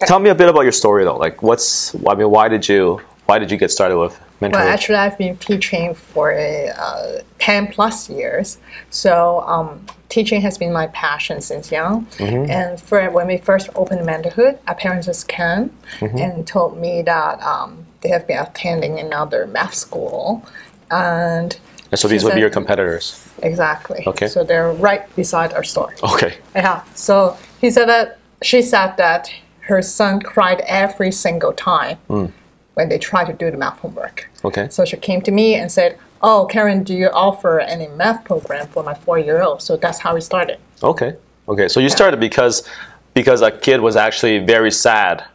Tell me a bit about your story though. Like, why did you get started with mentoring? Well, actually, I've been teaching for 10 plus years. So teaching has been my passion since young. And when we first opened Mentorhood, our parents just came and told me that they have been attending another math school. And so these would be your competitors? Exactly. Okay. So they're right beside our store. Okay. Yeah. So she said that her son cried every single time when they tried to do the math homework. Okay. So she came to me and said, "Oh, Karen, do you offer any math program for my 4-year-old?" So that's how we started. Okay. Okay. So you started because a kid was actually very sad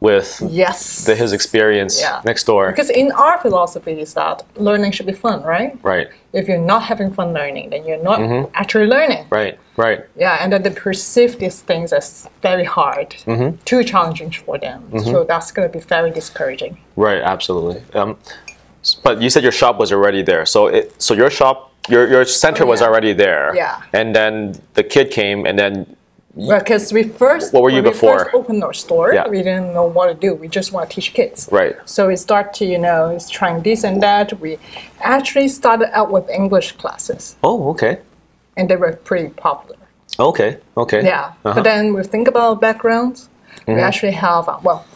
with his experience next door. Because in our philosophy is that learning should be fun, right? Right. If you're not having fun learning, then you're not actually learning. Right. Right. Yeah, and then they perceive these things as very hard, too challenging for them. So that's going to be very discouraging. Right. Absolutely. But you said your shop was already there. So your shop, your center was already there. Yeah. And then the kid came, and then. Well, because we first opened our store, we didn't know what to do. We just want to teach kids. Right. So we start to, trying this and that. We actually started out with English classes. Oh, okay. And they were pretty popular. Okay, okay. Yeah. But then we think about backgrounds. We actually have,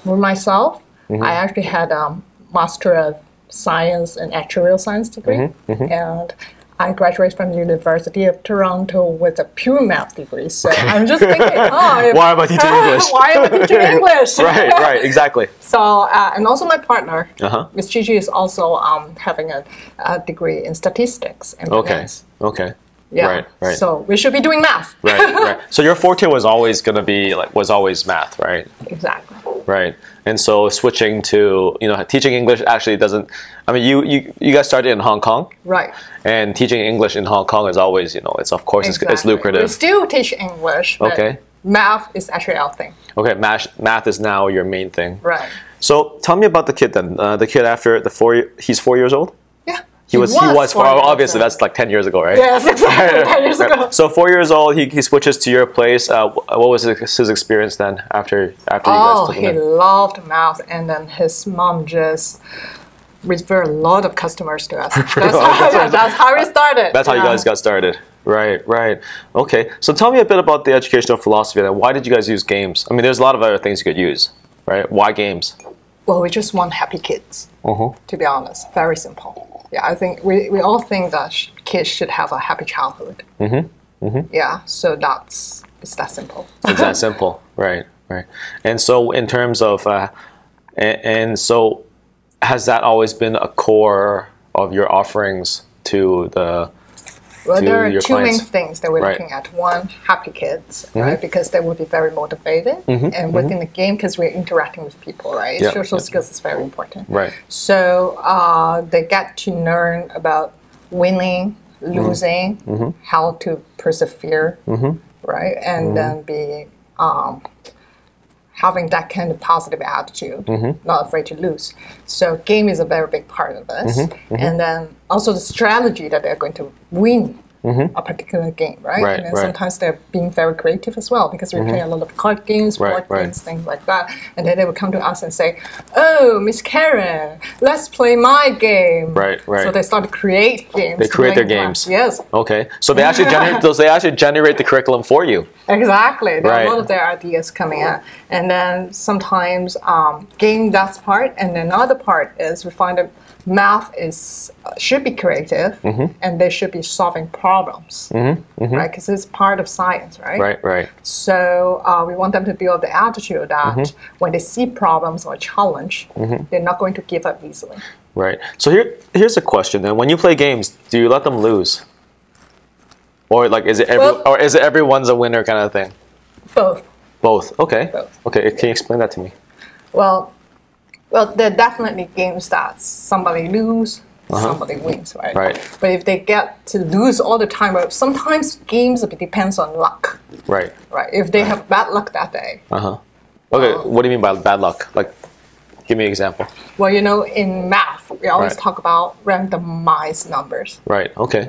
for myself, I actually had a Master of Science and Actuarial Science degree. And I graduated from the University of Toronto with a pure math degree. So I'm just thinking, why am I teaching English? Why am I teaching English? Right, exactly. So, and also my partner, Miss Gigi, is also having a degree in statistics and finance. Okay. Yeah. Right. So we should be doing math. Right. So your forte was always going to be always math, right? Exactly. Right. And so switching to teaching English actually doesn't. I mean, you guys started in Hong Kong, right? And teaching English in Hong Kong is always it's of course it's lucrative. We still teach English. But math is actually our thing. Okay. Math is now your main thing. Right. So tell me about the kid then. The kid after he's 4 years old. Yeah. He was 4. Obviously, that's like 10 years ago, right? Yes, exactly. 10 years ago. So 4 years old, he switches to your place. What was his experience then after you guys took him in? He loved math, and then his mom just referred a lot of customers to us. That's how we started. That's how you guys got started. Right. Okay. So tell me a bit about the educational philosophy then. Why did you guys use games? I mean, there's a lot of other things you could use, right? Why games? Well, we just want happy kids, to be honest. Very simple. Yeah, I think we all think that kids should have a happy childhood. Yeah, so it's that simple. It's that simple, right. And so in terms of, so has that always been a core of your offerings to the Well, there are two main things that we're looking at. One, happy kids, right? Because they will be very motivated. And within the game, because we're interacting with people, right? Social skills is very important. Right. So they get to learn about winning, losing, how to persevere, right? And then be having that kind of positive attitude, not afraid to lose. So game is a very big part of this. And then also the strategy that they're going to win a particular game, right? And then sometimes they're being very creative as well, because we play a lot of card games, board games, things like that. And then they would come to us and say, "Oh, Miss Karen, let's play my game." Right. So they start to create games. They create their games. Yes. Okay. So they actually generate the curriculum for you. Exactly. There are a lot of their ideas coming out. And then sometimes game, that's part. And then another part is we find that math should be creative, and they should be solving problems, right? Because it's part of science, right? Right. So we want them to build the attitude that when they see problems or challenge, they're not going to give up easily. Right. So here's a question then. When you play games, do you let them lose? Or is it everyone's a winner kind of thing? Both. Okay. Okay. Can you explain that to me? Well, there are definitely games that somebody lose, somebody wins, right? But if they get to lose all the time, sometimes games depends on luck. Right. If they have bad luck that day. Okay. What do you mean by bad luck? Give me an example. Well, you know, in math, we always talk about randomized numbers. Right. Okay.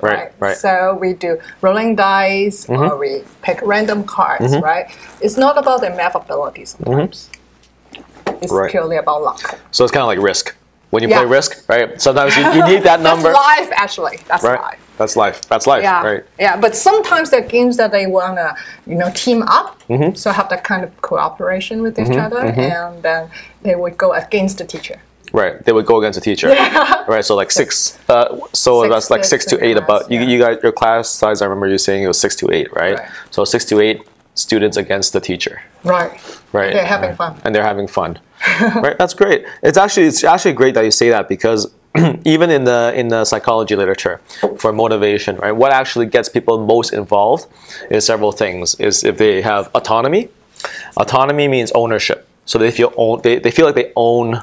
Right. So we do rolling dice, or we pick random cards. Right. It's not about their math ability sometimes. It's purely about luck. So it's kind of like Risk. When you play Risk, right? Sometimes you need that number. That's life, actually. That's life. That's life. That's life. Yeah. Right. Yeah. But sometimes there are games that they wanna, team up. So have that kind of cooperation with each other, and then they would go against the teacher. Right. They would go against the teacher. Right. So like six. So that's like 6 to 8. About you guys, your class size. I remember you saying it was 6 to 8, right? So 6 to 8 students against the teacher. Right. They're having fun. And they're having fun. Right. That's great. It's actually great that you say that, because even in the psychology literature for motivation, right, what actually gets people most involved is several things. Is if they have autonomy. Autonomy means ownership. So they feel like they own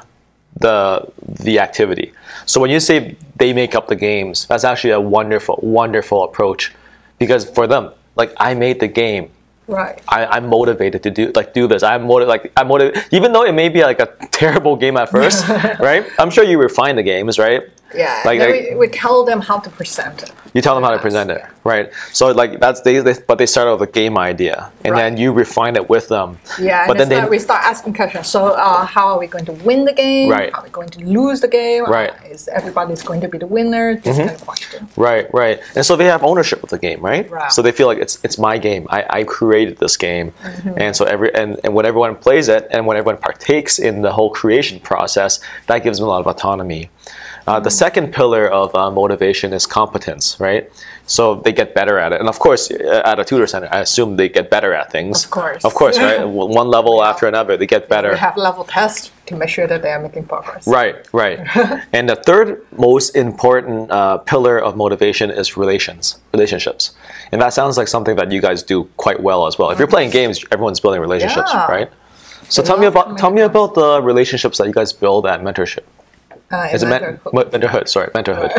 the activity. So when you say they make up the games, that's actually a wonderful approach, because for them, like, I made the game. Right. I'm motivated to do this. I'm motivated, even though it may be like a terrible game at first, right? I'm sure you refine the games, right? Yeah. Like we tell them how to present it. You tell them how to present it, right? So like but they start out with a game idea, and then you refine it with them. Yeah. But then we start asking questions. So how are we going to win the game? Right. How are we going to lose the game? Right. Is everybody's going to be the winner? This kind of question. Right. And so they have ownership of the game, right? So they feel like it's my game. I created this game, and so and when everyone plays it, and when everyone partakes in the whole creation process, that gives them a lot of autonomy. The second pillar of motivation is competence, right? So they get better at it. And of course, at a tutor center, I assume they get better at things. Of course, right? One level after another, they get better. We have level tests to make sure that they are making progress. Right. And the third most important pillar of motivation is relationships. And that sounds like something that you guys do quite well as well. If you're playing games, everyone's building relationships, right? So tell me about the relationships that you guys build at mentorship. Is it Mentorhood? Sorry, Mentorhood.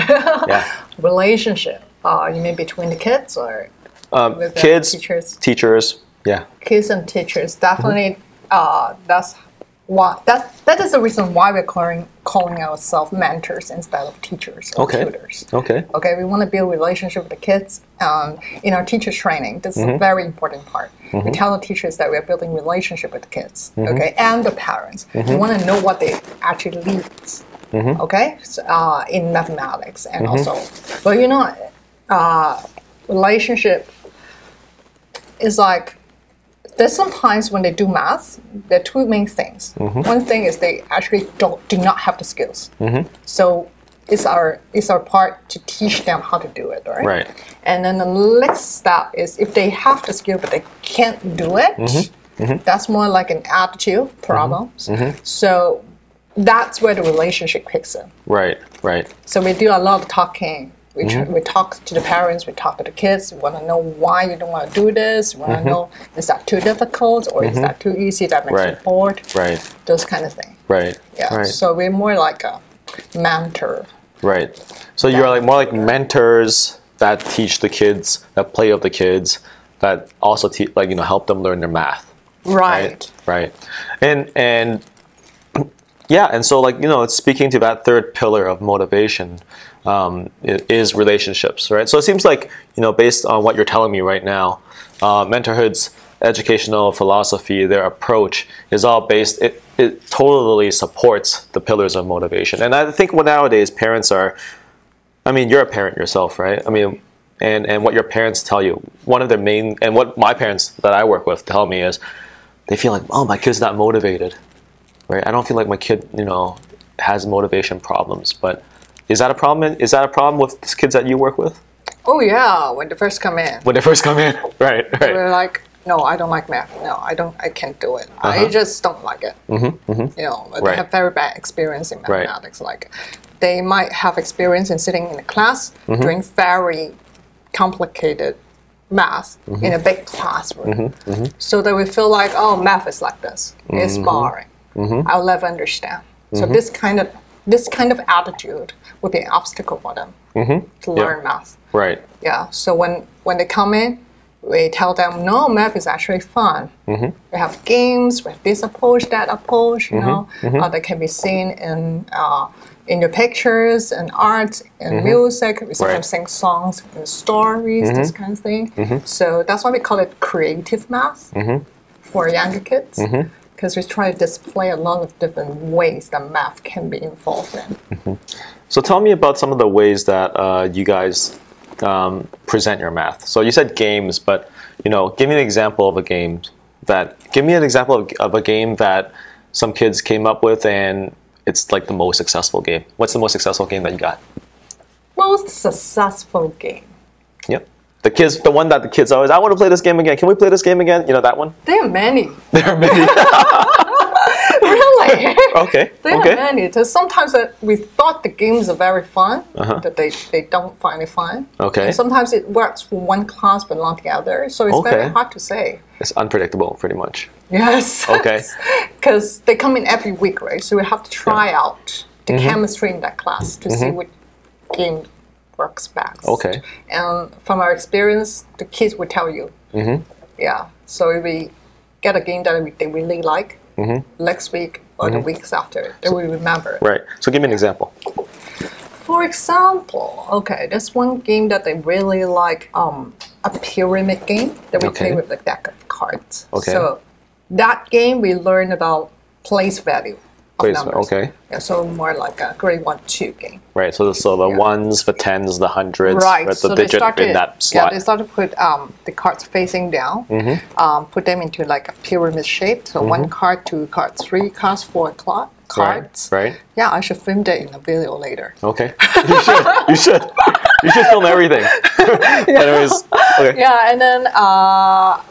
Yeah. Relationship. You mean between the kids or with kids, teachers? Yeah. Kids and teachers. Definitely. That's why. That is the reason why we're calling ourselves mentors instead of teachers or tutors. Okay. We want to build a relationship with the kids. In our teacher training, this is a very important part. We tell the teachers that we're building relationship with the kids. And the parents. We want to know what they actually need. So, in mathematics and also, relationship is like, there's sometimes when they do math, there are two main things. One thing is they actually do not have the skills. So it's our part to teach them how to do it, right? And then the next step is if they have the skill but they can't do it, that's more like an attitude problem. So that's where the relationship kicks in. Right. So we do a lot of talking. We talk to the parents, we talk to the kids. We want to know why you don't want to do this. We want to know, is that too difficult or is that too easy that makes you bored? Those kind of things. Yeah. So we're more like a mentor. So you're like more like mentors that teach the kids, that play with the kids, that also help them learn their math. Right. And yeah, and so it's speaking to that third pillar of motivation is relationships, right? So it seems like, based on what you're telling me right now, Mentorhood's educational philosophy, their approach is all based, it totally supports the pillars of motivation. And I think nowadays parents are, you're a parent yourself, right? And what your parents tell you, one of their main, and what my parents that I work with tell me is, they feel like, oh, my kid's not motivated. Right, I don't feel like my kid, has motivation problems. But is that a problem? Is that a problem with the kids that you work with? Oh yeah, when they first come in. Right. We're like, no, I don't like math. No, I can't do it. I just don't like it. They have very bad experience in mathematics. Like, they might have experience in sitting in a class doing very complicated math in a big classroom. So they would feel like, oh, math is like this. It's boring. I'll never understand. So this kind of attitude would be an obstacle for them to learn math. Yeah. So when they come in, we tell them, no, math is actually fun. We have games, we have this approach, that approach, you know, that can be seen in your pictures and art and music. We sometimes sing songs and stories, this kind of thing. So that's why we call it creative math for younger kids, because we try to display a lot of different ways that math can be involved in. So tell me about some of the ways that you guys present your math. So you said games, but you know, give me an example of a game that some kids came up with and it's like the most successful game. What's the most successful game that you got? Most successful game. Yep. The one that the kids always, I want to play this game again. Can we play this game again? You know that one? There are many. There are many. Really? Okay. There are many. So sometimes we thought the games are very fun, that they don't find it fun. Okay. And sometimes it works for one class but not the other. So it's very hard to say. It's unpredictable, pretty much. Yes. Okay. Because they come in every week, right? So we have to try out the chemistry in that class to see what game works best. Okay. And from our experience, the kids will tell you. Yeah. So if we get a game that they really like, next week or the weeks after, they will remember. Right. So give me an example. For example, okay, there's one game that they really like, a pyramid game that we play with a deck of cards. Okay. So that game we learn about place value of numbers. Okay. Yeah, so more like a grade 1-2 game. Right. So the ones, the tens, the hundreds, right. The So digit in that slot. Yeah, they start to put the cards facing down, put them into like a pyramid shape. So 1 card, 2 cards, 3 cards, 4 cards. Right. Yeah, I should film that in a video later. Okay. You should. You should film everything. Anyways. Okay. Yeah, and then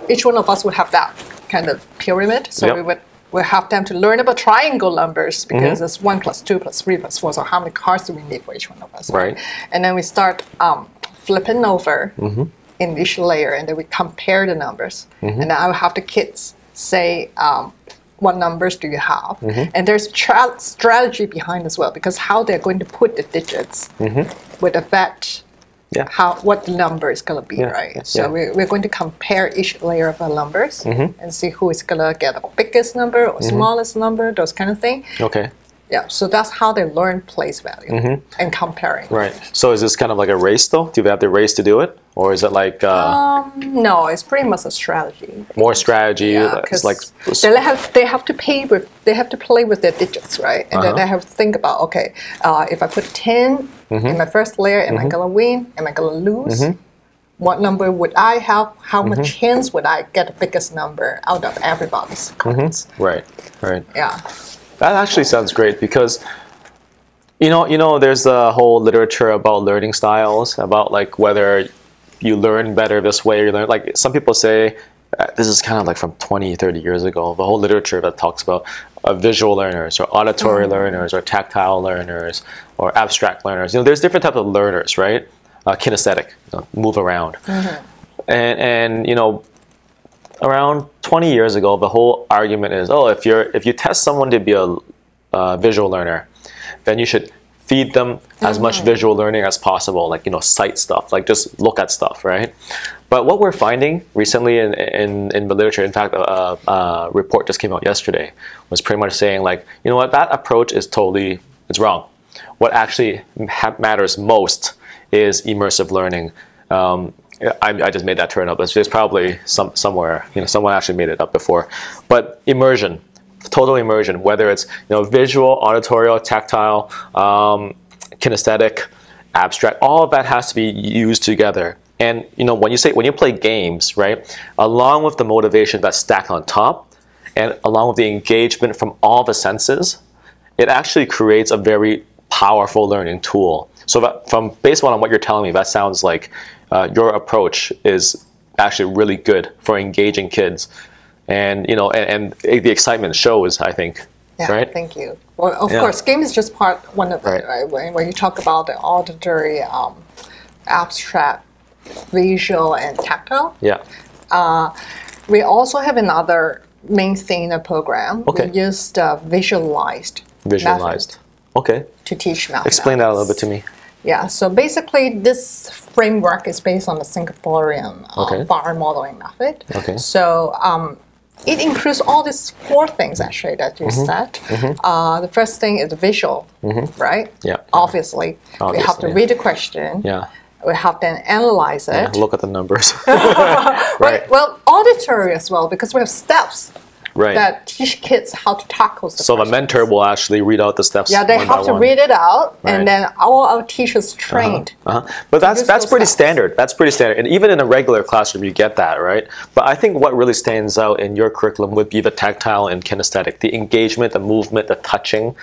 each one of us would have that kind of pyramid. So we have them to learn about triangle numbers because it's 1 + 2 + 3 + 4. So how many cards do we need for each one of us? Right. And then we start flipping over in each layer, and then we compare the numbers. And then I will have the kids say, what numbers do you have? And there's strategy behind as well, because how they're going to put the digits would affect what the number is going to be, right? So we're going to compare each layer of the numbers and see who is going to get the biggest number or smallest number, those kind of thing. Okay. Yeah, so that's how they learn place value and comparing. Right. So is this kind of like a race though? Do they have to race to do it? Or is it like... no, it's pretty much a strategy. More strategy? Yeah, it's like... they have to play with their digits, right? And then they have to think about, okay, if I put 10 in my first layer, am I going to win? Am I going to lose? What number would I have? How much chance would I get the biggest number out of everybody's cards? Right, right. Yeah. That actually sounds great because, you know, there's a whole literature about learning styles, about like whether you learn better this way or you learn, like some people say, this is kind of like from 20, 30 years ago, the whole literature that talks about visual learners or auditory learners or tactile learners or abstract learners. You know, there's different types of learners, right? Kinesthetic, move around. And you know, around 20 years ago, the whole argument is, oh, if you test someone to be a visual learner, then you should feed them as much visual learning as possible, like, you know, sight stuff, like just look at stuff, right? But what we're finding recently in the literature, in fact, a report just came out yesterday, was pretty much saying like, you know what, that approach is it's wrong. What actually matters most is immersive learning. I just made that turn up. There's probably somewhere, you know, someone actually made it up before. But immersion, total immersion, whether it's, you know, visual, auditory, tactile, kinesthetic, abstract, all of that has to be used together. And you know, when you play games, right, along with the motivation that's stacked on top, and along with the engagement from all the senses, it actually creates a very powerful learning tool. So based on what you're telling me, that sounds like your approach is actually really good for engaging kids, and you know, and the excitement shows, I think. Yeah, right? Thank you. Well, of course, game is just one of it, right? When you talk about the auditory, abstract, visual, and tactile. Yeah. We also have another main thing in the program. Okay. We used visualized. Visualized. Okay. To teach mathematics. Explain that a little bit to me. Yeah, so basically this framework is based on the Singaporean bar modeling method. Okay. So it includes all these 4 things actually that you said. The first thing is visual, right? Yeah. Obviously, we have to read the question. Yeah. We have to analyze it. Yeah, look at the numbers. Right. Well, auditory as well, because we have steps. Right. That teach kids how to tackle the So the mentor will actually read out the steps. Yeah, they have to read it out, and then all our teachers trained. But that's pretty standard. That's pretty standard, and even in a regular classroom, you get that, right? But I think what really stands out in your curriculum would be the tactile and kinesthetic, the engagement, the movement, the touching.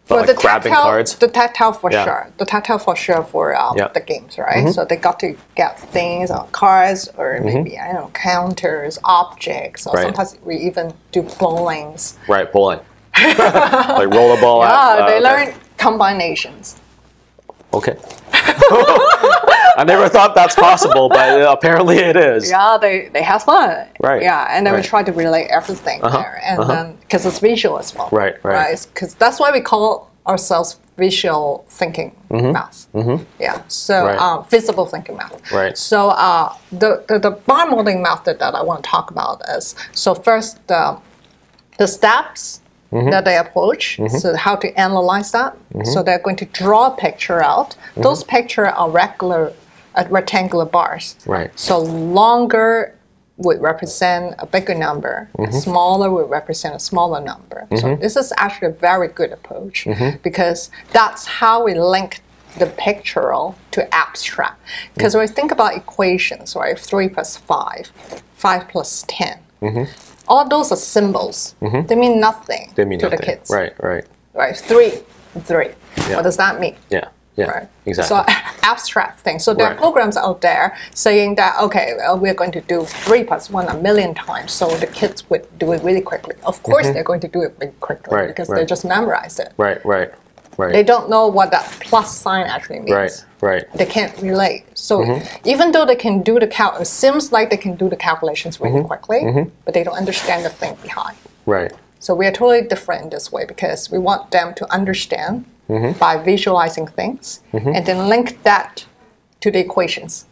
But like grabbing cards? The tactile for sure. The tactile for sure for the games, right? So they got to get things on cards or maybe, I don't know, counters, objects, or sometimes we even do bowlings. Right, bowling. Like roll the ball out. Yeah, they learn combinations. Okay. I never thought that's possible, but apparently it is. Yeah, they have fun. Right. Yeah, and then we try to relate everything there, and then because it's visual as well. Right. Because that's why we call ourselves visual thinking math. Yeah. So visible thinking math. Right. So the bar modeling method that I want to talk about is first the steps. That they approach, so how to analyze that. So they're going to draw a picture out. Those pictures are rectangular bars. Right. So longer would represent a bigger number, smaller would represent a smaller number. So this is actually a very good approach because that's how we link the pictorial to abstract. Because when we think about equations, right, 3 plus 5, 5 plus 10, all those are symbols. They mean nothing to the kids. Right. 3. Yeah. What does that mean? Yeah. Right. Exactly. So abstract things. So there are programs out there saying that, okay, we're going to do 3 plus 1 a million times, so the kids would do it really quickly. Of course they're going to do it really quickly because they just memorized it. Right. They don't know what that plus sign actually means. Right. They can't relate. So even though they can do it seems like they can do the calculations really quickly, but they don't understand the thing behind. Right. So we are totally different in this way because we want them to understand by visualizing things and then link that to the equations.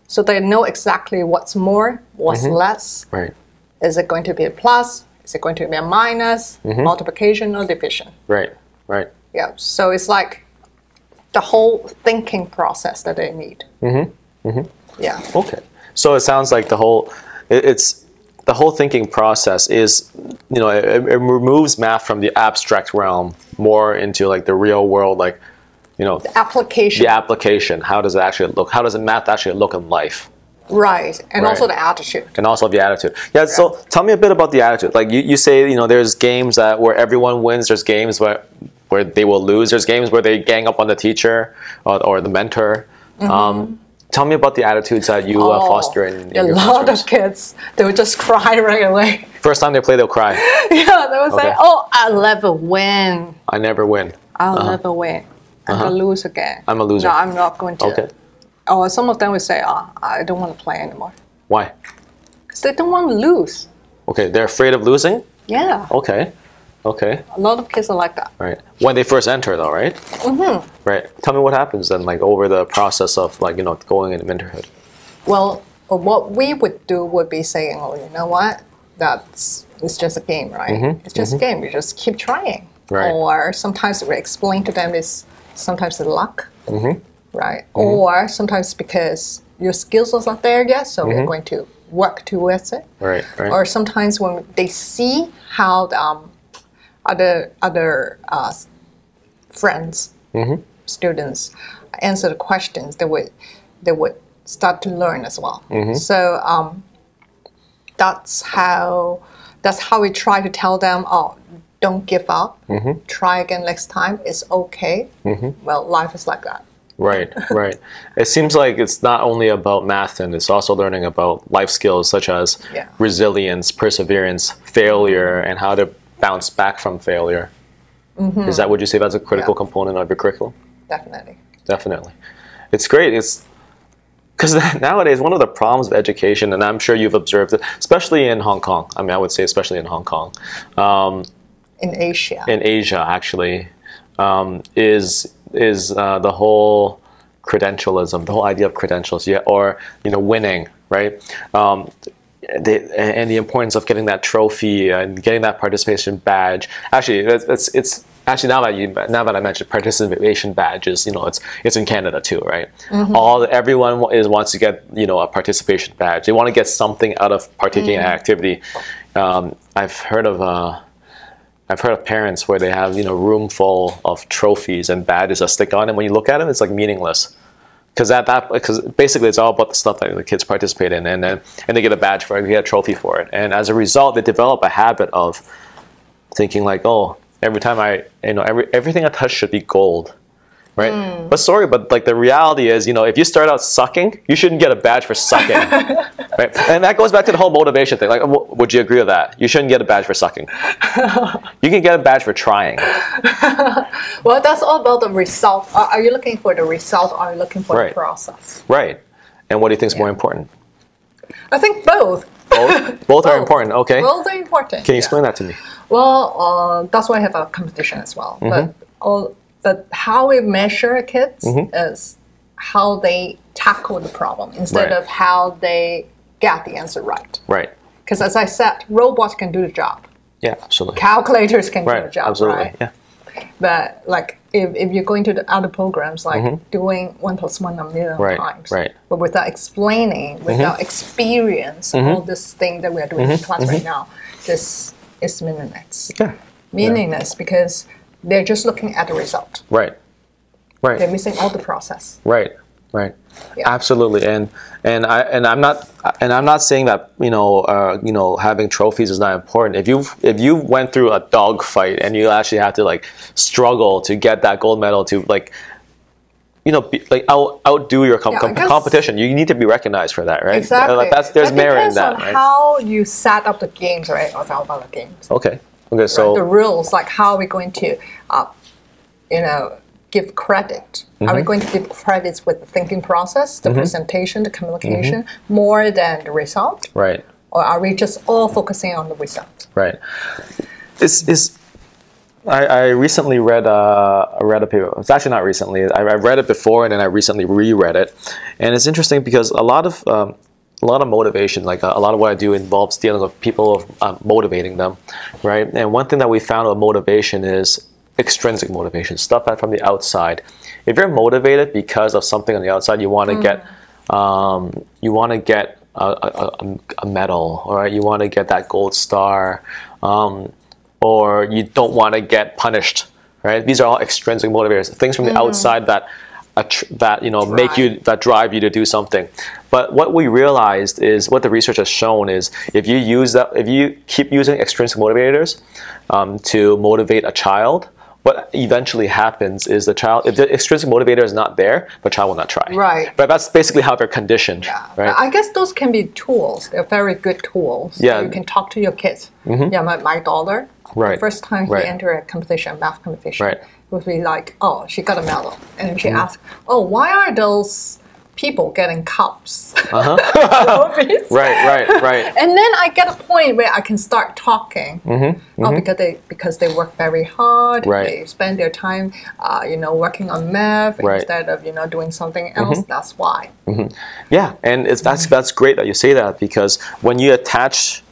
So they know exactly what's more, what's less. Right. Is it going to be a plus? Is it going to be a minus? Multiplication or division? Right. Yeah, so it's like the whole thinking process that they need. Yeah. Okay. So it sounds like the whole thinking process is, it removes math from the abstract realm more into like the real world, like, the application. The application. How does it actually look? How does math actually look in life? Right, and also the attitude. And also the attitude. Yeah, so tell me a bit about the attitude. Like you say, there's games where everyone wins. There's games where they will lose. There's games where they gang up on the teacher or the mentor. Tell me about the attitudes that you foster in your classrooms. A lot of kids, they would just cry right away. First time they play, they'll cry. Yeah, they would say, I'll never win. I never win. I'll never win. I'm going to lose again. I'm a loser. No, I'm not going to. Okay. Or some of them would say, I don't want to play anymore. Why? Because they don't want to lose. Okay, they're afraid of losing? Yeah. Okay. A lot of kids are like that. Right. When they first enter though, right? Right. Tell me what happens then, like over the process of going into mentorhood. Well, what we would do would be saying, you know what? It's just a game, right? It's just a game. You just keep trying. Right. Or sometimes we explain to them is sometimes the luck. Right? Or sometimes because your skills are not there yet, so we're going to work towards it. Right. Or sometimes when they see how the other friends, students answer the questions, they would start to learn as well. So that's how we try to tell them, don't give up, try again next time, it's okay. Well, life is like that. Right. It seems like it's not only about math, and it's also learning about life skills such as resilience, perseverance, failure, and how to bounce back from failure. Is that, would you say that's a critical component of your curriculum? Definitely. It's great. It's because nowadays one of the problems of education, and I'm sure you've observed it, especially in Hong Kong. I mean, I would say especially in Hong Kong. In Asia. In Asia, actually, is the whole credentialism, the whole idea of credentials, or winning, right? And the importance of getting that trophy and getting that participation badge. Actually, it's actually now that I mentioned participation badges, it's in Canada too, right? Everyone wants to get a participation badge. They want to get something out of partaking in an activity. I've heard of parents where they have room full of trophies and badges that stick on, and when you look at them, it's like meaningless. Because basically it's all about the stuff that the kids participate in, and they get a badge for it, they get a trophy for it, and as a result, they develop a habit of thinking like, oh, every time everything I touch should be gold, right? But like the reality is, if you start out sucking, you shouldn't get a badge for sucking, right? And that goes back to the whole motivation thing. Like, would you agree with that? You shouldn't get a badge for sucking. You can get a badge for trying. Well, that's all about the result. Are you looking for the result, or are you looking for the process? Right. And what do you think is more important? I think both. Both are important. Okay. Both are important. Can you explain that to me? Well, that's why I have a competition as well. But how we measure kids is how they tackle the problem instead of how they get the answer right. Right. Because as I said, robots can do the job. Yeah, absolutely. Calculators can do the job, absolutely. right? Yeah. But like if you're going to the other programs, like doing 1 + 1 a million times, but without explaining, without experience, all this thing that we are doing in class right now, this is meaningless. Yeah. Meaningless because they're just looking at the result. Right. Right. They're missing all the process. Right. Right. Yeah. Absolutely. And I'm not saying that having trophies is not important. If you went through a dog fight and you actually have to like struggle to get that gold medal to outdo your competition, you need to be recognized for that, right? Exactly. Like there's merit in that, right? How you set up the games, right? Or all about the games. Okay. Okay. So the rules, like how are we going to, give credit? Are we going to give credits with the thinking process, the presentation, the communication, more than the result? Right. Or are we just all focusing on the result? Right. I recently read a paper. It's actually not recently. I read it before, and then I recently reread it, and it's interesting because a lot of motivation, like a lot of what I do involves dealing with people, motivating them, right? And one thing that we found with motivation is extrinsic motivation, stuff that from the outside. If you're motivated because of something on the outside, you want to get a medal, all right? You want to get that gold star, or you don't want to get punished, right? These are all extrinsic motivators, things from the outside that drive you to do something. But what we realized is, what the research has shown is, if you keep using extrinsic motivators to motivate a child, what eventually happens is if the extrinsic motivator is not there, the child will not try. Right. But that's basically how they're conditioned. Yeah. Right? I guess those can be tools. They're very good tools. Yeah. You can talk to your kids. Yeah, my daughter, the first time he entered a competition, math competition, would be like, oh, she got a medal. And then she asked, oh, why are those people getting cups? Trophies? Right. And then I get a point where I can start talking. Because they work very hard. They spend their time, working on math instead of doing something else. That's why. Yeah, and that's great that you say that, because when you attach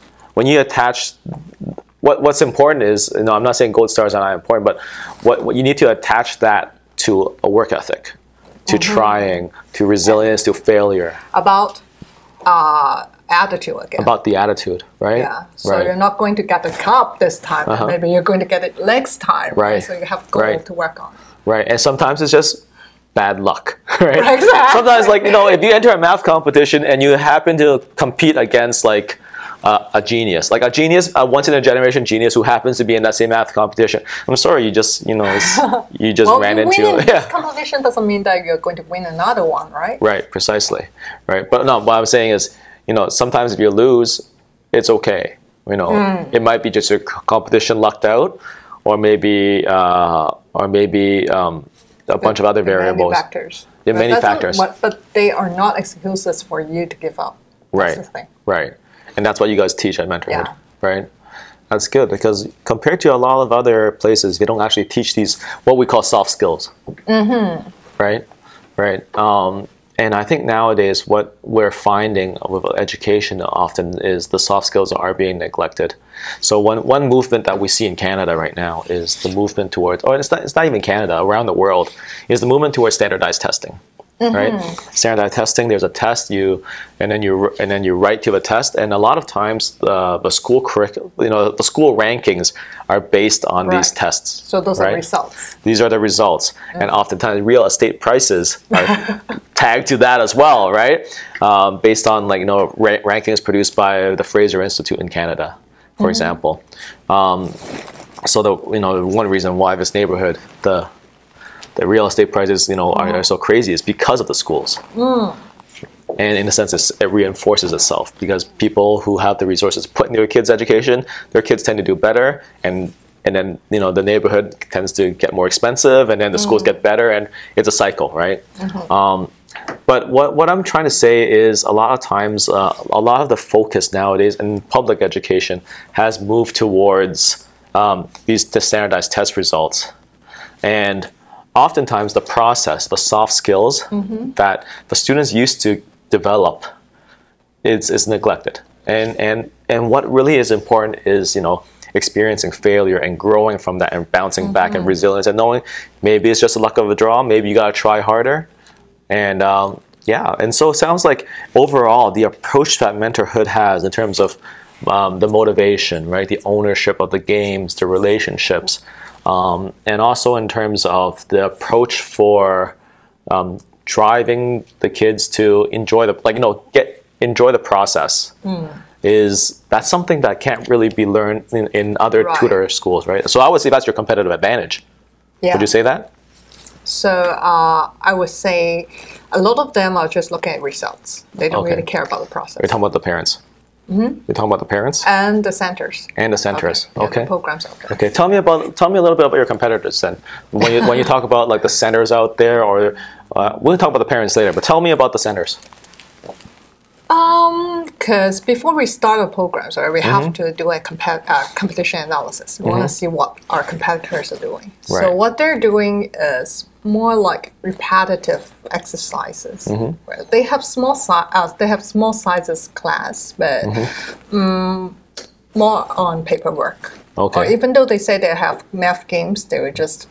what's important is, I'm not saying gold stars are not important, but what you need to attach that to a work ethic, to trying, to resilience, to failure. About attitude again. About the attitude, right? Yeah. So you're not going to get the cup this time. And maybe you're going to get it next time. Right. So you have goal to work on. Right. And sometimes it's just bad luck, right? Exactly. Sometimes, if you enter a math competition and you happen to compete against a genius, like a once in a generation genius who happens to be in that same math competition, I'm sorry, you just ran into it. This competition doesn't mean that you're going to win another one, right? Right, precisely. Right. But no, what I'm saying is, sometimes if you lose, it's okay. It might be just your competition lucked out, or maybe a bunch of other variables. Many factors. Yeah, many factors. But they are not excuses for you to give up. Right. That's the thing. Right. And that's what you guys teach at Mentorhood, right? That's good, because compared to a lot of other places, they don't actually teach these, what we call soft skills, right? Right. And I think nowadays what we're finding with education often is the soft skills are being neglected. So one movement that we see in Canada right now is the movement towards, or it's not even Canada, around the world, is the movement towards standardized testing. Right, standardized testing. There's a test and then you write to the test, and a lot of times the school curriculum, the school rankings are based on these tests. So those are results. These are the results, and oftentimes real estate prices are tagged to that as well, right? Based on rankings produced by the Fraser Institute in Canada, for example. So one reason why this neighborhood, the real estate prices, are so crazy is because of the schools. And in a sense, it reinforces itself because people who have the resources put in their kids' education, their kids tend to do better, and then the neighborhood tends to get more expensive, and then the schools get better, and it's a cycle, right? But what I'm trying to say is a lot of times, a lot of the focus nowadays in public education has moved towards the standardized test results, and oftentimes the process, the soft skills that the students used to develop is neglected. And what really is important is, experiencing failure and growing from that and bouncing back, and resilience, and knowing maybe it's just a luck of the draw, maybe you got to try harder. And and so it sounds like overall the approach that Mentorhood has in terms of the motivation, right, the ownership of the games, the relationships, and also in terms of the approach for driving the kids to enjoy enjoy the process, that's something that can't really be learned in other tutor schools, right? So I would say that's your competitive advantage. Yeah. Would you say that? So I would say a lot of them are just looking at results. They don't really care about the process. You're talking about the parents. You're talking about the parents and the centers. And the centers. Okay. The programs out there. Okay. Tell me a little bit about your competitors then. When you talk about the centers out there, or we'll talk about the parents later. But tell me about the centers. Because before we start the programs, we have to do a competition analysis. We want to see what our competitors are doing. Right. So what they're doing is more like repetitive exercises. Where they have small sizes class, but more on paperwork. Okay. Or even though they say they have math games, they're just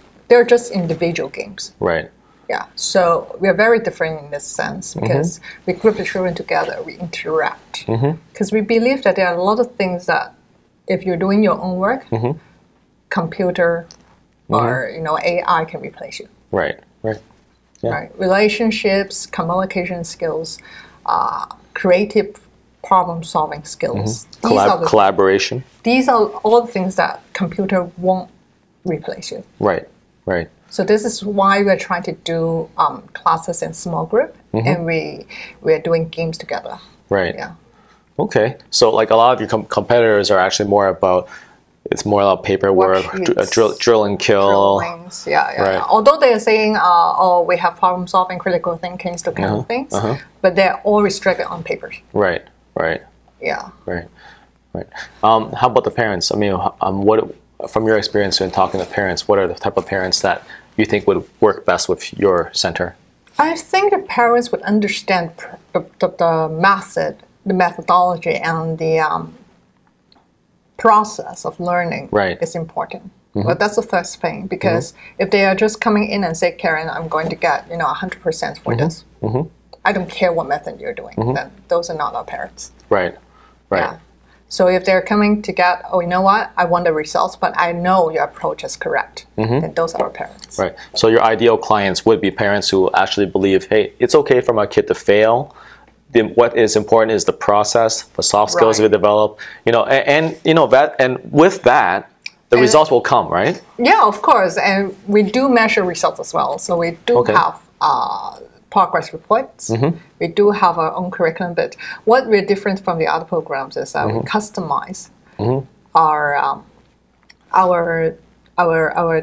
individual games. Right. Yeah, so we are very different in this sense because we group the children together, we interact. Because we believe that there are a lot of things that if you're doing your own work, computer or AI can replace you. Right, right. Yeah. Right. Relationships, communication skills, creative problem-solving skills. Collaboration. These are all the things that computer won't replace you. Right, right. So this is why we're trying to do classes in small group, and we're doing games together. Right. Yeah. Okay. So a lot of your competitors are actually more about paperwork, drill and kill. Yeah. Right. Although they're saying, we have problem solving, critical thinking, those kind of things, but they're all restricted on papers. Right. Right. Yeah. Right. Right. How about the parents? I mean, what? From your experience in talking to parents, what are the type of parents that you think would work best with your center? I think the parents would understand the methodology, and the process of learning is important. But that's the first thing, because if they are just coming in and say, Karen, I'm going to get 100% for this, I don't care what method you're doing, then those are not our parents. Right, right. Yeah. So if they're coming to get, you know what, I want the results, but I know your approach is correct, then those are our parents. Right. So your ideal clients would be parents who actually believe, hey, it's okay for my kid to fail. What is important is the process, the soft skills we develop, and with that, the results will come, right? Yeah, of course. And we do measure results as well. So we do have progress reports. We do have our own curriculum, but what we're different from the other programs is that we customize our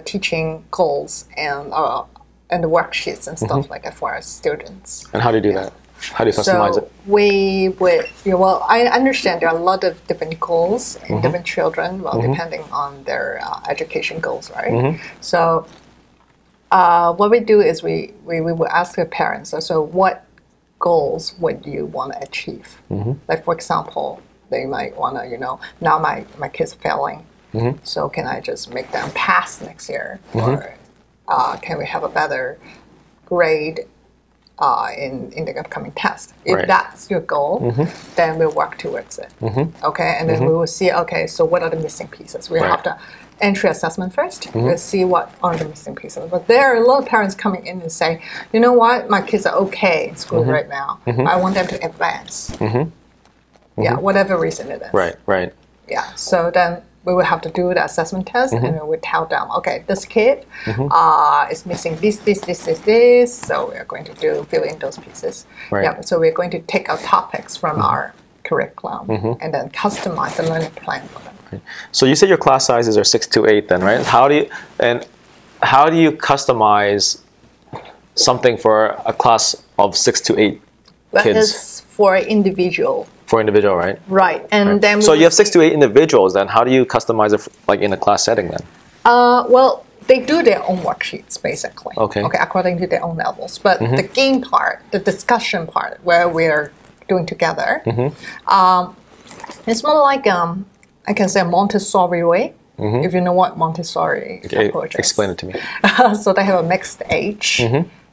teaching goals and the worksheets and stuff like that for our students. And how do you do that? How do you customize it? I understand there are a lot of different goals in different children, depending on their education goals, right? So What we do is we will ask the parents, so what goals would you want to achieve? Like, for example, they might want to, now my kid's failing, so can I just make them pass next year? Or can we have a better grade in the upcoming test? If that's your goal, then we'll work towards it. Okay, and then we will see, okay, so what are the missing pieces? We have to entry assessment first. We'll see what are the missing pieces. But there are a lot of parents coming in and saying, you know what, my kids are okay in school right now. I want them to advance. Yeah, whatever reason it is. Right. Yeah, so then we will have to do the assessment test, and we will tell them, okay, this kid is missing this. So we are going to fill in those pieces. Yeah, so we're going to take our topics from our curriculum and then customize the learning plan for them. So you said your class sizes are 6 to 8 then, right? How do you customize something for a class of 6 to 8 kids? That is for individual. For individual, right? Right, and then so you have 6 to 8 individuals. Then how do you customize it, like in a class setting? Then, well, they do their own worksheets basically. Okay, according to their own levels. But the game part, the discussion part, where we're doing together, it's more like I can say a Montessori way. If you know what Montessori approach is. Explain it to me. So they have a mixed age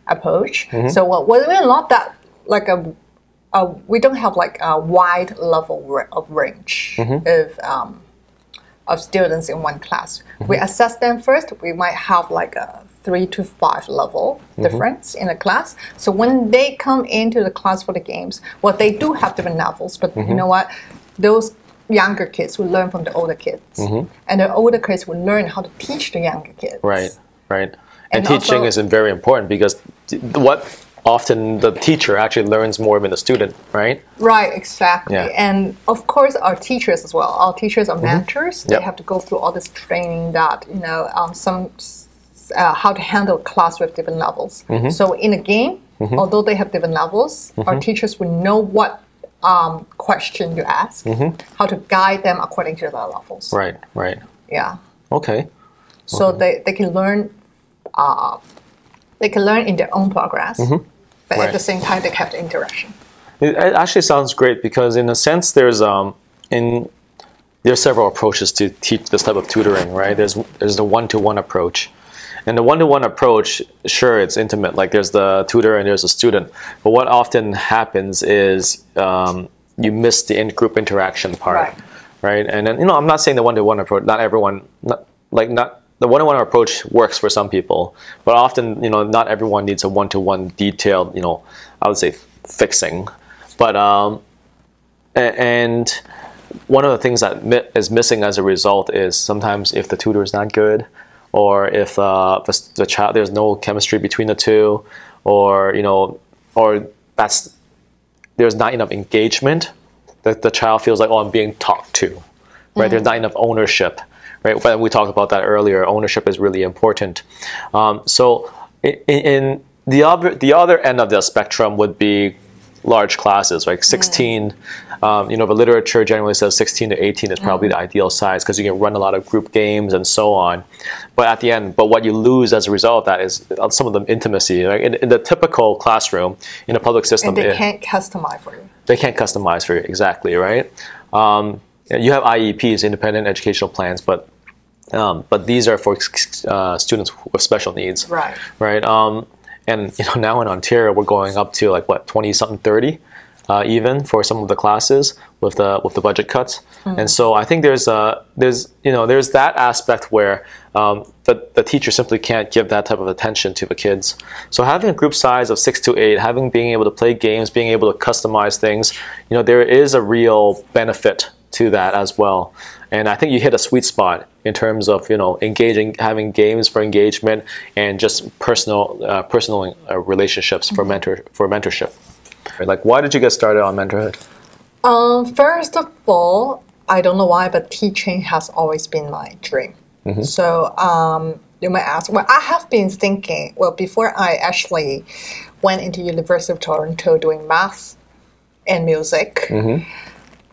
approach. So we're not that like we don't have like a wide level of range of students in one class. We assess them first. We might have like a 3 to 5 level difference in a class. So when they come into the class for the games, well, they do have different levels, but you know what? Those younger kids will learn from the older kids, and the older kids will learn how to teach the younger kids. Right. And teaching is very important because what often the teacher actually learns more than the student, right? Right, exactly. Yeah. And of course, our teachers as well. Our teachers are mentors. They have to go through all this training that how to handle a class with different levels. So in a game, although they have different levels, our teachers will know what question you ask, how to guide them according to their levels. Right. Yeah. Okay. So they can learn. They can learn in their own progress, but at the same time they have the interaction. It actually sounds great because in a sense there's several approaches to teach this type of tutoring, right? There's the one-to-one approach. And the one-to-one approach, sure, it's intimate. Like there's the tutor and there's a student. But what often happens is you miss the group interaction part, right? And then I'm not saying the one-to-one approach. Not everyone, the one-to-one approach works for some people, but often not everyone needs a one-to-one detailed I would say fixing. But and one of the things that is missing as a result is sometimes if the tutor is not good, or if the child, there's no chemistry between the two, or there's not enough engagement, that the child feels like, oh, I'm being talked to, right? There's not enough ownership, right? When we talked about that earlier, ownership is really important. So in the other end of the spectrum would be large classes, like 16. The literature generally says 16 to 18 is probably the ideal size because you can run a lot of group games and so on. But at the end, what you lose as a result of that is some of the intimacy. Like in the typical classroom, in a public system, and they can't customize for you. They can't customize for you, exactly, right? You have IEPs, independent educational plans, but these are for students with special needs, right? And now in Ontario, we're going up to like what 20-something, 30, even for some of the classes with the budget cuts. And so I think there's that aspect where the teacher simply can't give that type of attention to the kids. So having a group size of 6 to 8, being able to play games, being able to customize things, there is a real benefit to that as well. And I think you hit a sweet spot in terms of engaging, having games for engagement, and just personal relationships for mentorship. Like, why did you get started on Mentorhood? First of all, I don't know why, but teaching has always been my dream. So you might ask, well, I have been thinking, well, before I actually went into University of Toronto doing math and music,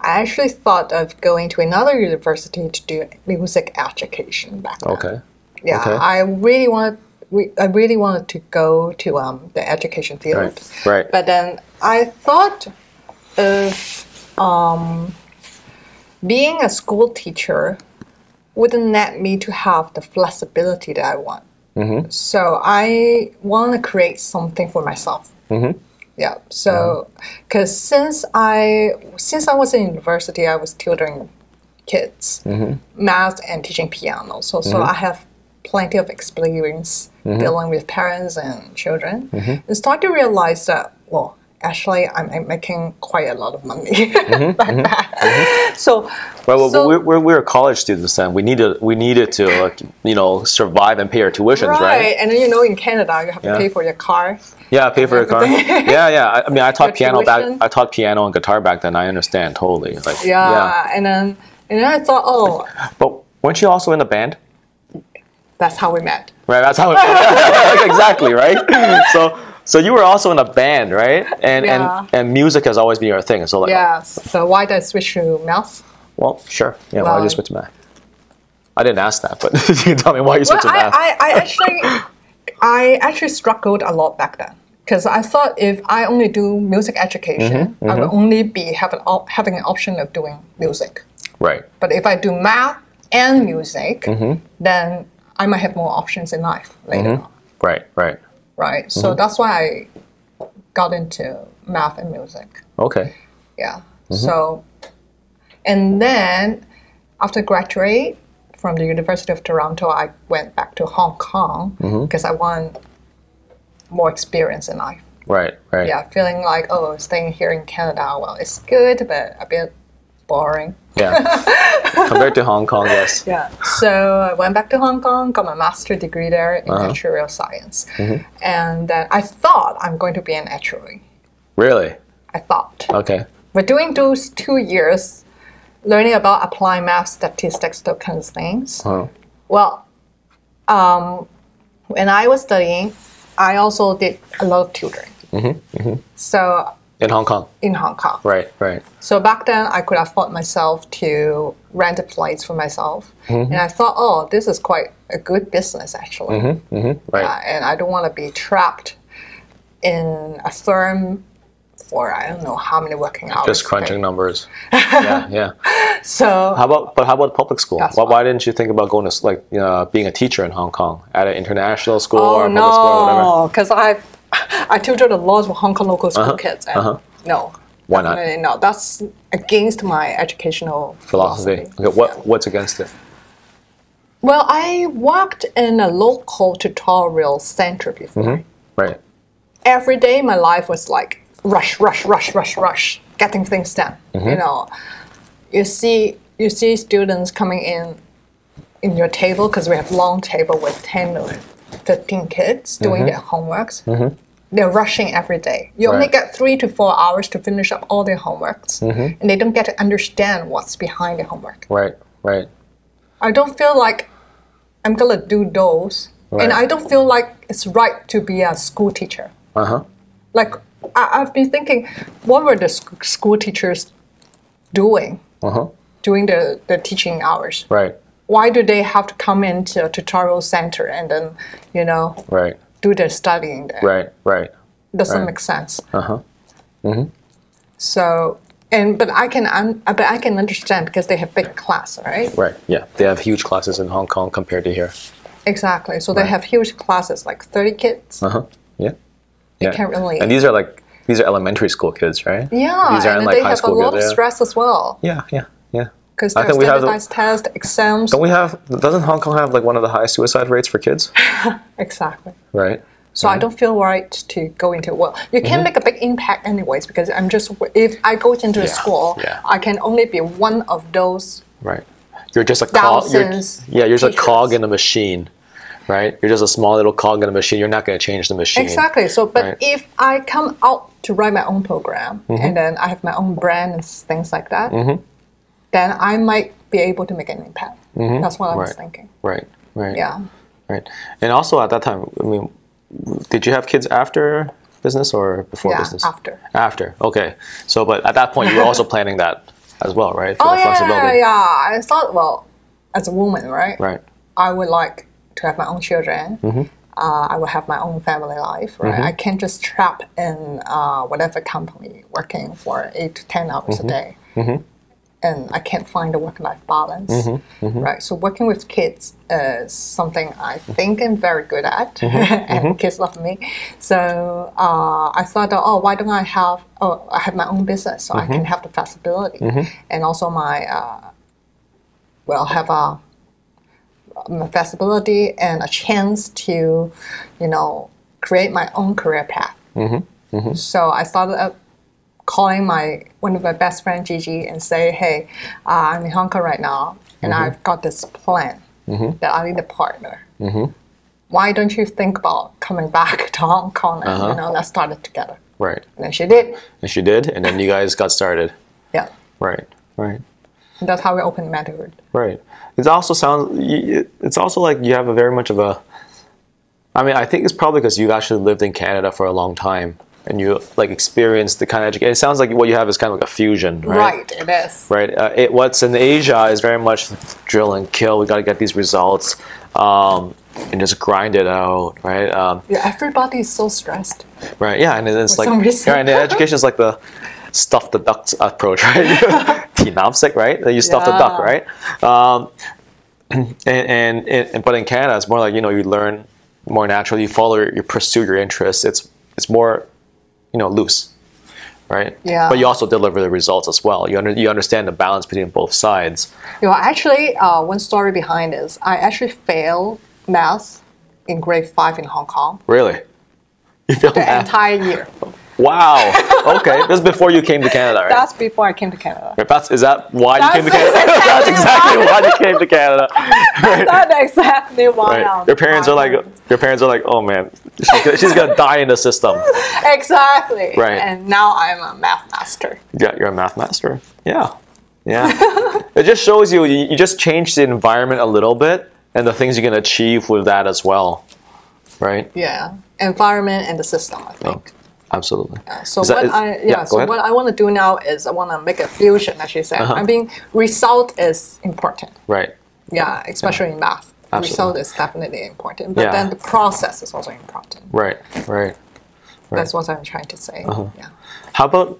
I actually thought of going to another university to do music education back then. I really wanted I really wanted to go to the education field. Right. Right. But then I thought of being a school teacher wouldn't let me to have the flexibility that I want. Mm-hmm. So I want to create something for myself. Mm-hmm. Yeah. So, because since I was in university, I was tutoring kids, math and teaching piano. So I have plenty of experience dealing with parents and children, and start to realize that, well, actually, I'm making quite a lot of money like that. So, we were college students then. We needed to survive and pay our tuitions, right? And then in Canada, you have to pay for your car. Yeah, pay for your car. Yeah. I mean, I taught piano I taught piano and guitar back then. I understand totally. Like, and then I thought, oh. But weren't you also in a band? That's how we met. Right. That's how we met. Exactly. Right. So you were also in a band, right? And music has always been your thing. So So why did I switch to math? Well, sure. Yeah. Why did you switch to math? I didn't ask that, but you can tell me why you switched to math. I actually struggled a lot back then because I thought if I only do music education, I would only be having an option of doing music. Right. But if I do math and music, then I might have more options in life later on. Right. So that's why I got into math and music. Okay. Yeah. So, and then after graduate from the University of Toronto, I went back to Hong Kong because I want more experience in life. Right. Yeah, feeling like, staying here in Canada, well, it's good, but a bit boring. Yeah. Compared to Hong Kong, yes. Yeah. So I went back to Hong Kong, got my master's degree there in actuarial science. And then I thought I'm going to be an actuary. Really? I thought. Okay. But doing those 2 years, learning about applied math, statistics, those kinds of things. Well, when I was studying, I also did a lot of tutoring. So in Hong Kong? In Hong Kong. Right. So back then, I could afford myself to rent a place for myself. And I thought, this is quite a good business, actually. Right. And I don't want to be trapped in a firm for I don't know how many working hours. Just crunching numbers. Yeah. So how about public school? Why didn't you think about going to being a teacher in Hong Kong at an international school or a public school or whatever? Because I tutored a lot of Hong Kong local school kids. And no. Why not? No, that's against my educational philosophy. Okay, what's against it? Well, I worked in a local tutorial center before. Right. Every day, my life was like rush, getting things done. You see students coming in your table because we have long table with 10 or 15 kids doing their homeworks. They're rushing every day. You only get 3 to 4 hours to finish up all their homeworks, and they don't get to understand what's behind the homework. Right. I don't feel like I'm gonna do those, and I don't feel like it's right to be a school teacher. Like I've been thinking, what were the school teachers doing during the teaching hours? Right. Why do they have to come into a tutorial center and then do their studying there? Right. Doesn't make sense. So, but I can understand because they have big class, right? Right. Yeah, they have huge classes in Hong Kong compared to here. Exactly. So they have huge classes, like 30 kids. Yeah. You can't really. And these are elementary school kids, right? Yeah. These aren't and like they high have a school lot kids. of stress as well. Yeah. Because there's standardized tests, exams. Doesn't Hong Kong have like one of the highest suicide rates for kids? Exactly. Right. So I don't feel right to go into, you can make a big impact anyways, because if I go into a school, I can only be one of those. Right. You're just a cog. You're just a cog in a machine, right? You're just a small little cog in a machine. You're not going to change the machine. Exactly. So, but if I come out to write my own program, and then I have my own brand and things like that, then I might be able to make an impact. That's what I was thinking. Right. Yeah. Right. And also at that time, I mean, did you have kids after business or before business? After. Okay. So, but at that point, you were also planning that as well, right? For the flexibility. Yeah. I thought, as a woman, right? Right. I would like to have my own children. I will have my own family life, right? I can't just trap in whatever company working for 8 to 10 hours a day. And I can't find a work-life balance, right? So working with kids is something I think I'm very good at, and kids love me. So I thought, oh, why don't I have my own business so I can have the flexibility, and also have a flexibility and a chance to, create my own career path. So I started calling one of my best friends, Gigi, and say, hey, I'm in Hong Kong right now, and I've got this plan that I need a partner. Why don't you think about coming back to Hong Kong and let's start it together? Right. And then she did. And she did, and then you guys got started. Yeah. Right. And that's how we opened Mentorhood. Right. It also sounds. It's also like you have a very much of a. I mean, I think it's probably because you've actually lived in Canada for a long time. And you experienced the kind of education. It sounds like what you have is kind of like a fusion, right? Right, it is. Right. What's in Asia is very much drill and kill. We got to get these results, and just grind it out, right? Everybody is so stressed. Right. Yeah, and it's like, and the education is like the stuff the duck approach, right? Tinamsik, right? You stuff the duck, right? But in Canada, it's more like you learn more naturally. You pursue your interests. It's more loose, right? Yeah. But you also deliver the results as well. You understand the balance between both sides. Actually, one story behind is I actually failed math in grade 5 in Hong Kong. Really? You failed the entire year. Wow. Okay. This is before you came to Canada, right? That's before I came to Canada. Is that why you came to Canada? That's exactly why you came to Canada. Right? That's exactly why. Right. Your parents are like, oh man, she's gonna die in the system. Exactly. Right. And now I'm a math master. Yeah, you're a math master. Yeah. It just shows you just change the environment a little bit, and the things you can achieve with that as well, right? Yeah. Environment and the system, I think. Oh. Absolutely. So what I want to do now is I want to make a fusion, as you said. I mean, result is important. Right. Yeah, especially in math. Absolutely. Result is definitely important, but then the process is also important. Right. That's what I'm trying to say. Yeah. How about,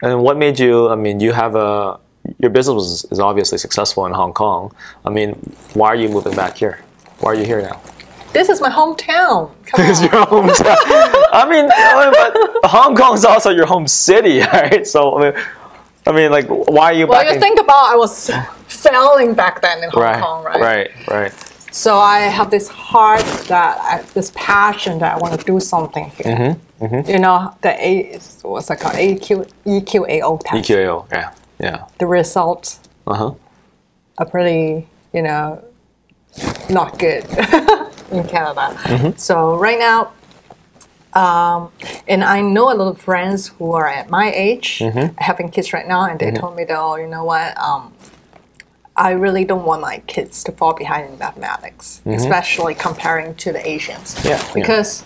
and what made you? I mean, you have your business is obviously successful in Hong Kong. I mean, why are you moving back here? Why are you here now? This is my hometown. This is your hometown. I mean, but Hong Kong is also your home city, right? So, I mean, like, why are you back? Well, you think about I was failing back then in Hong Kong, right? Right. So I have this heart this passion that I want to do something here. What's that called? EQAO test. EQAO, yeah. The results are pretty, not good. In Canada. So right now, and I know a lot of friends who are at my age, having kids right now, and they told me, though, you know what, I really don't want my kids to fall behind in mathematics, especially comparing to the Asians. Because,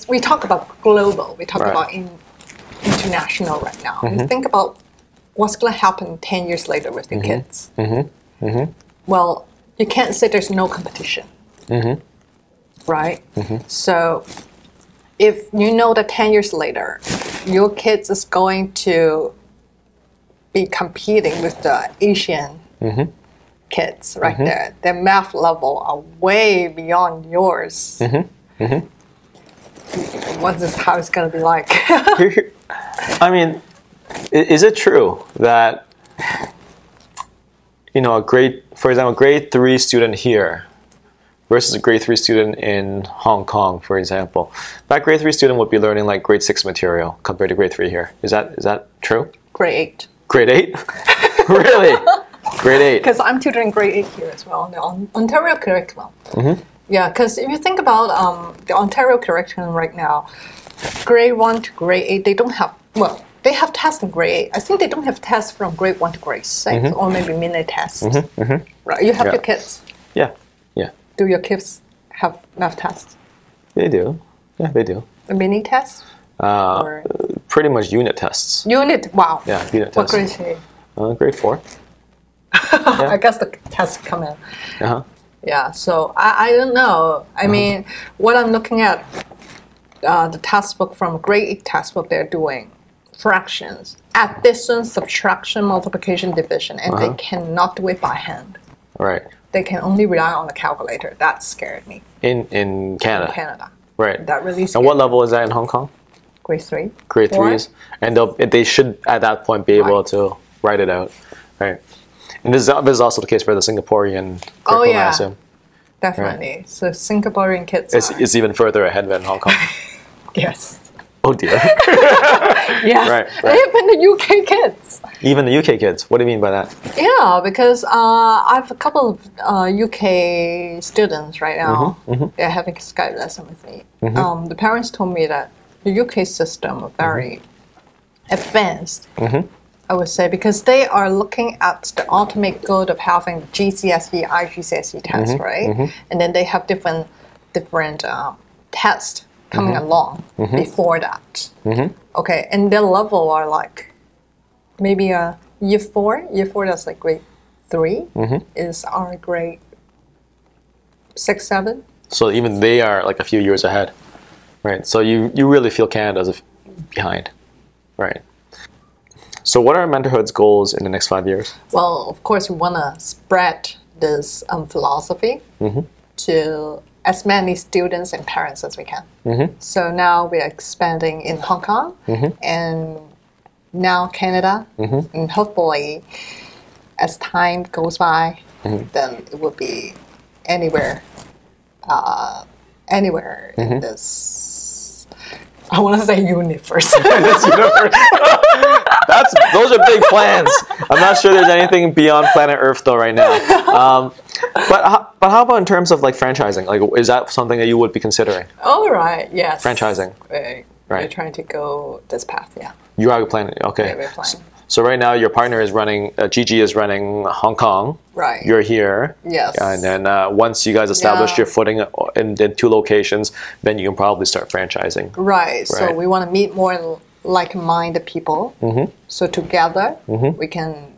we talk about global, we talk about international right now. And think about what's going to happen 10 years later with your kids. Well, you can't say there's no competition. Right? So if you know that 10 years later, your kids is going to be competing with the Asian kids right there, their math level are way beyond yours. How it's going to be like? I mean, is it true that for example, grade 3 student here versus a grade 3 student in Hong Kong, for example, that grade 3 student would be learning like grade 6 material compared to grade 3 here. Is that true? Grade 8. Grade 8? Really? Grade 8? Because I'm tutoring grade 8 here as well, the Ontario curriculum. Yeah, because if you think about the Ontario curriculum right now, grade 1 to grade 8, they don't have, they have tests in grade 8. I think they don't have tests from grade 1 to grade 6, or maybe mini tests. Right? You have your kids. Yeah. Do your kids have math tests? They do. Yeah, they do. A mini test? Pretty much unit tests. Wow. Yeah, unit tests. What grade are you? Grade 4. I guess the tests come in. Yeah, so I don't know. I mean, what I'm looking at, the textbook from grade 8 textbook, they're doing fractions, addition, subtraction, multiplication, division, and they cannot do it by hand. Right. They can only rely on the calculator. That scared me. In Canada? In Canada. Right. That really scared me. And what level is that in Hong Kong? Grade 3. Grade 3s? And they should, at that point, be able to write it out. Right. And this is also the case for the Singaporean curriculum, I assume. Definitely. Right. So Singaporean kids it's even further ahead than Hong Kong. Yes. Oh dear. Yes. Right. Even the UK kids. Even the UK kids? What do you mean by that? Yeah, because I have a couple of UK students right now. They're having a Skype lesson with me. The parents told me that the UK system is very advanced. I would say, because they are looking at the ultimate goal of having GCSE, IGCSE tests, right? And then they have different tests coming along before that. Okay, and their level are like maybe a year 4. Year 4, that's like grade 3 is our grade 6, 7. So even they are like a few years ahead, right? So you really feel Canada's behind, right? So what are Mentorhood's goals in the next 5 years? Well, of course, we want to spread this philosophy to as many students and parents as we can. So now we are expanding in Hong Kong and now Canada. And hopefully, as time goes by, then it will be anywhere in this, I want to say universe. This universe. Those are big plans. I'm not sure there's anything beyond planet Earth though right now. But how about in terms of like franchising? Like, is that something that you would be considering? Oh right, yes. Franchising. We're trying to go this path. Yeah. You are planning. Okay. Yeah, we're planning. So right now your partner is running. Gigi is running Hong Kong. Right. You're here. Yes. And then once you guys establish your footing in 2 locations, then you can probably start franchising. Right. So we want to meet more like-minded people. So together we can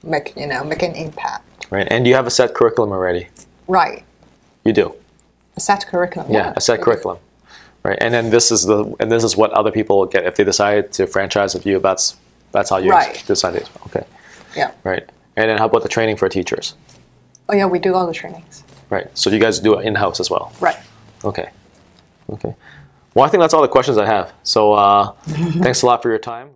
make an impact. Right. And you have a set curriculum already. Right. You do. A set curriculum. Yeah, a set curriculum. Right. And then this is what other people get if they decide to franchise with you. That's how you decide it. Okay. Yeah. Right. And then how about the training for teachers? Oh yeah, we do all the trainings. Right. So you guys do it in-house as well. Right. Okay. Okay. Well, I think that's all the questions I have. So thanks a lot for your time.